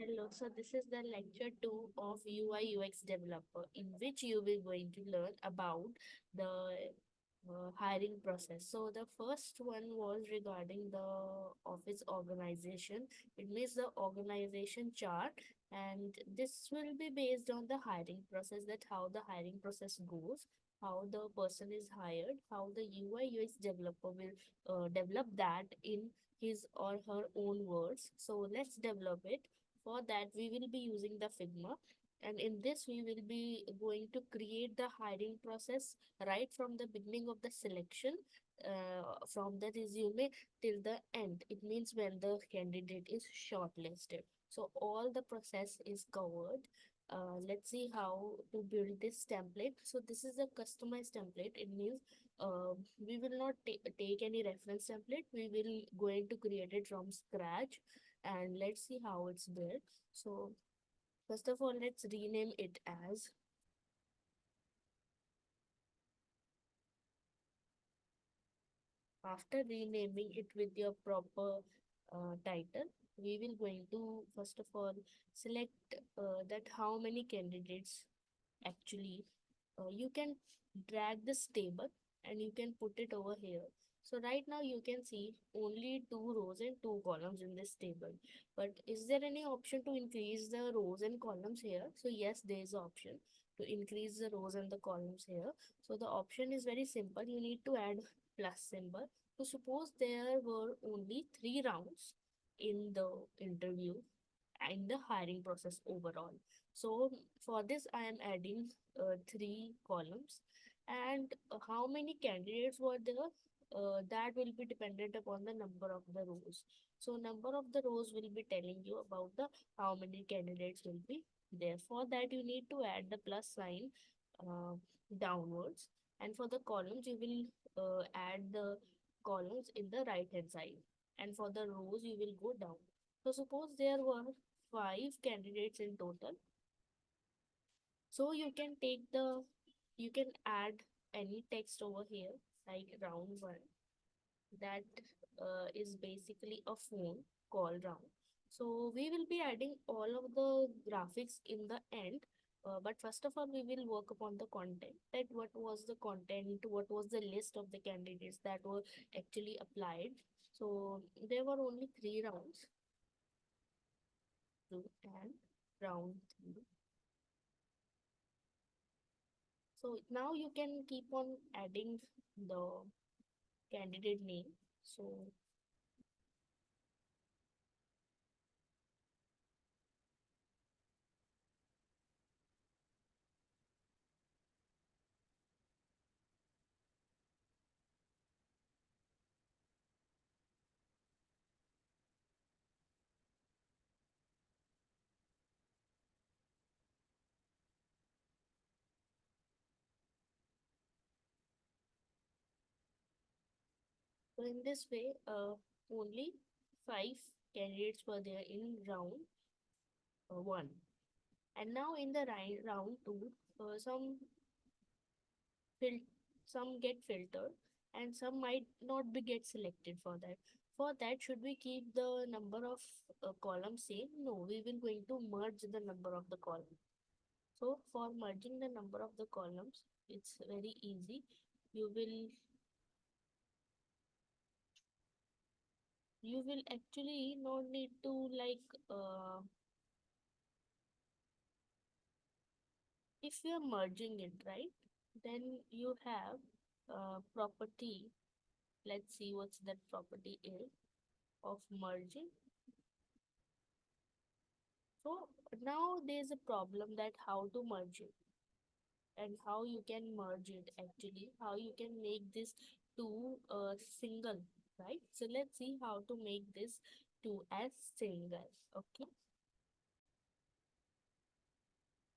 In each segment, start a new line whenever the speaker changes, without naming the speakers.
Hello, so this is the lecture 2 of UI UX developer, in which you will going to learn about the hiring process. So the first one was regarding the office organization. It means the organization chart, and this will be based on the hiring process, that how the hiring process goes, how the person is hired, how the UI UX developer will develop that in his or her own words. So let's develop it. For that, we will be using the Figma, and in this, we will be going to create the hiring process right from the beginning of the selection, from the resume till the end. It means when the candidate is shortlisted. So all the process is covered. Let's see how to build this template. So this is a customized template. It means we will not take any reference template. We will going to create it from scratch, and let's see how it's built. So first of all, let's rename it as, after renaming it with your proper title, we will going to first of all select that how many candidates actually you can drag this table and you can put it over here. So right now you can see only two rows and two columns in this table, but is there any option to increase the rows and columns here? So yes, there is an option to increase the rows and the columns here. So the option is very simple. You need to add plus symbol. So suppose there were only 3 rounds in the interview and the hiring process overall. So for this, I am adding 3 columns, and how many candidates were there? That will be dependent upon the number of the rows. So number of the rows will be telling you about the how many candidates will be there. For that, you need to add the plus sign uh, downwards, and for the columns, you will add the columns in the right hand side, and for the rows, you will go down. So suppose there were 5 candidates in total. So you can add any text over here, like round one, that is basically a phone call round. So we will be adding all of the graphics in the end. But first of all, we will work upon the content. That what was the content, what was the list of the candidates that were actually applied. So there were only 3 rounds, two and round three. So now you can keep on adding the candidate name. So in this way, only 5 candidates were there in round one. And now in the round two, fil- some get filtered and some might not be get selected for that. For that, should we keep the number of columns same? No, we will going to merge the number of the columns. So for merging the number of the columns, it's very easy. You will you will actually not need to like if you are merging it, right, then you have property. Let's see what's that property is of merging. So now there's a problem that how to merge it and how you can merge it, actually how you can make this two single, right? So let's see how to make this two as single. Okay,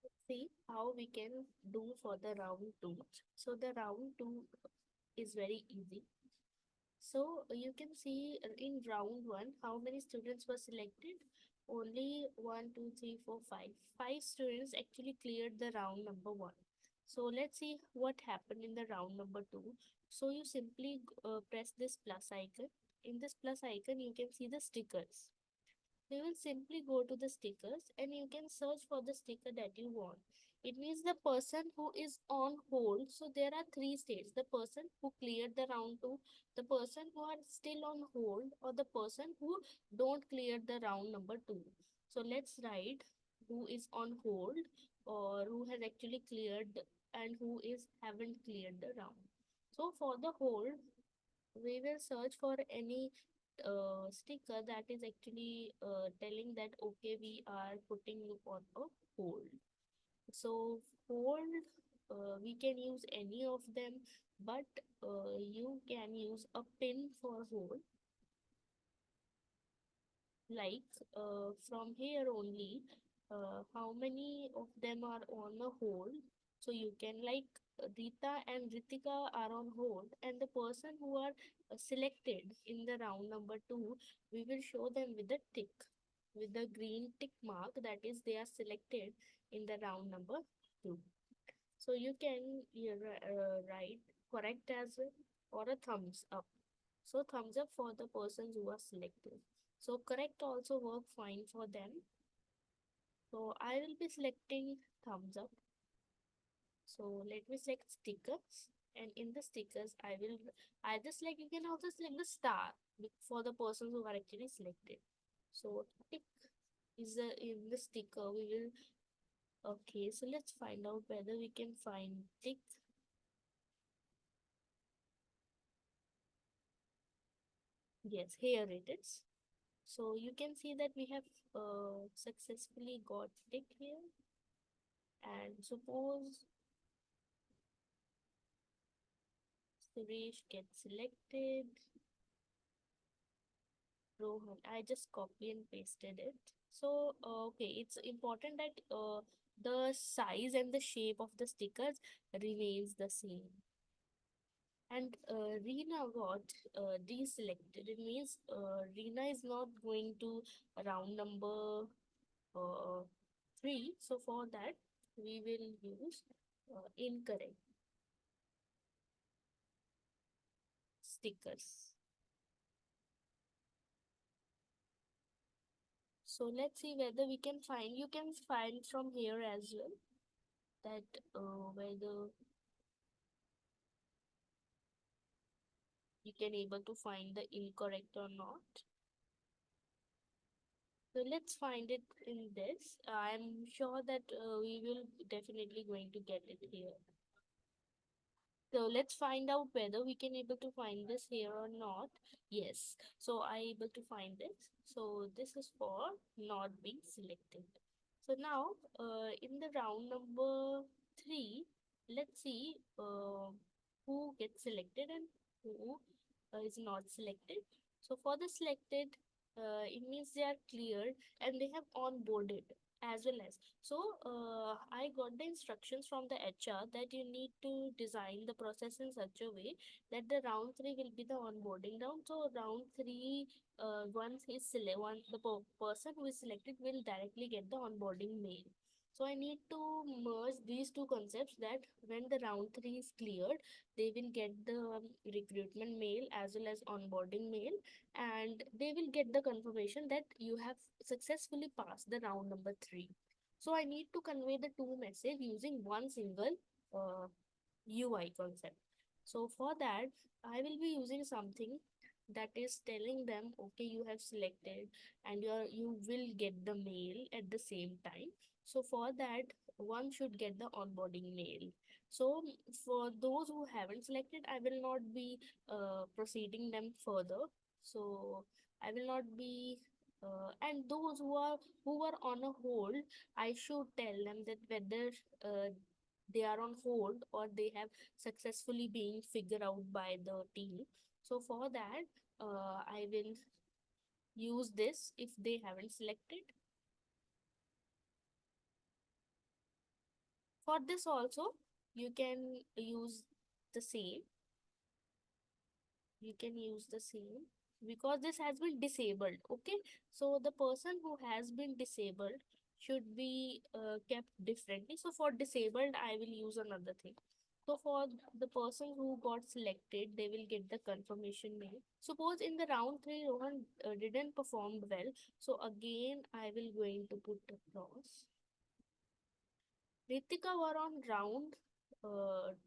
let's see how we can do for the round two. So the round two is very easy. So you can see in round one how many students were selected. Only one, two, three, four, five. 5 students actually cleared the round number one. So let's see what happened in the round number two. So you simply press this plus icon. In this plus icon, you can see the stickers. You will simply go to the stickers and you can search for the sticker that you want. It means the person who is on hold. So there are three states: the person who cleared the round two, the person who are still on hold, or the person who don't clear the round number two. So let's write who is on hold, or who has actually cleared, and who is haven't cleared the round. So for the hold, we will search for any sticker that is actually telling that okay, we are putting you on a hold. So hold, we can use any of them, but you can use a pin for hold. Like from here only, how many of them are on a hold. So you can, like, Rita and Ritika are on hold, and the person who are selected in the round number two, we will show them with a tick, with the green tick mark, that is they are selected in the round number two. So you can write correct as well, or a thumbs up. So thumbs up for the persons who are selected. So correct also work fine for them. So I will be selecting thumbs up. So let me select stickers, and in the stickers I will either select, you can also select the star for the persons who are actually selected. So tick is in the sticker we will. Okay, so let's find out whether we can find tick. Yes, here it is. So you can see that we have successfully got tick here. And suppose Suresh gets selected, Rohan, I just copy and pasted it. So, okay, it's important that the size and the shape of the stickers remains the same. And Reena got deselected. It means Reena is not going to round number uh, 3. So for that, we will use incorrect stickers. So let's see whether we can find, you can find from here as well, that whether you can able to find the incorrect or not. So let's find it in this. I'm sure that we will definitely going to get it here. So let's find out whether we can able to find this here or not. Yes. So I able to find this. So this is for not being selected. So now in the round number 3, let's see who gets selected and who is not selected. So for the selected, it means they are cleared and they have onboarded as well as. So I got the instructions from the HR that you need to design the process in such a way that the round 3 will be the onboarding round. So round 3, once he's the person who is selected will directly get the onboarding mail. So I need to merge these two concepts, that when the round 3 is cleared, they will get the recruitment mail as well as onboarding mail, and they will get the confirmation that you have successfully passed the round number 3. So I need to convey the two message using one single UI concept. So for that, I will be using something that is telling them, okay, you have selected, and you will get the mail at the same time. So for that, one should get the onboarding mail. So for those who haven't selected, I will not be proceeding them further. So I will not be and those who are on a hold, I should tell them that whether they are on hold or they have successfully being figured out by the team. So for that, I will use this if they haven't selected. For this also, you can use the same. You can use the same because this has been disabled. Okay, so the person who has been disabled should be kept differently. So for disabled, I will use another thing. So for the person who got selected, they will get the confirmation mail. Suppose in the round three, Rohan didn't perform well. So again, I will going to put a cross. Ritika were on round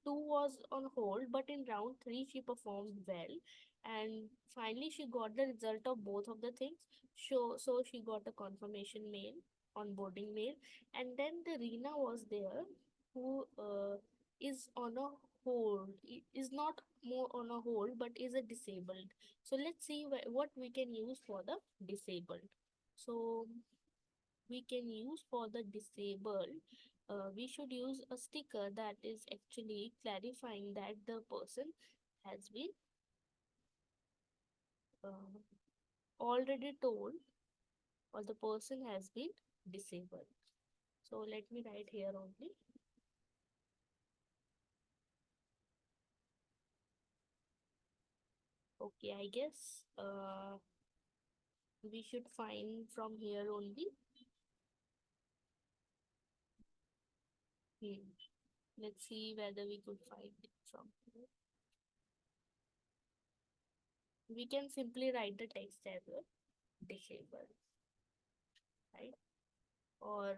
two was on hold, but in round three she performed well, and finally she got the result of both of the things. So she got a confirmation mail, onboarding mail, and then the Reena was there, who is on a hold, is not more on a hold, but is a disabled. So let's see what we can use for the disabled. So we can use for the disabled, we should use a sticker that is actually clarifying that the person has been uh, already told, or the person has been disabled. So let me write here only. Okay, I guess we should find from here only. Hmm. Let's see whether we could find it from here. We can simply write the text as well, disabled, right? Or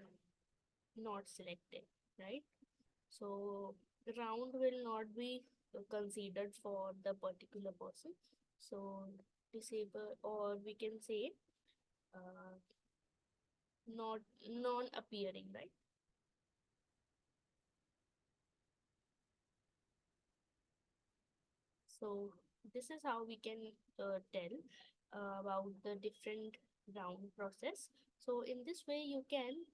not selected, right? So round will not be considered for the particular person. So disable, or we can say uh, not non-appearing, right? So this is how we can tell about the different round process. So in this way, you can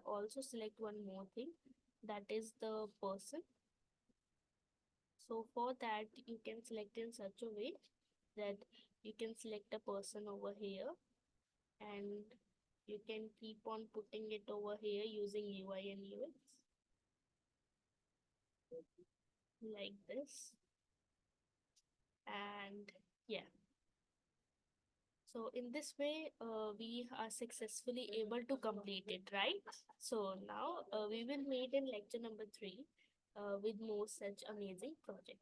also select one more thing, that is the person. So for that, you can select in such a way that you can select a person over here, and you can keep on putting it over here using UI and UX like this. And yeah, so in this way, we are successfully able to complete it, right? So now we will meet in lecture number 3 with more such amazing projects.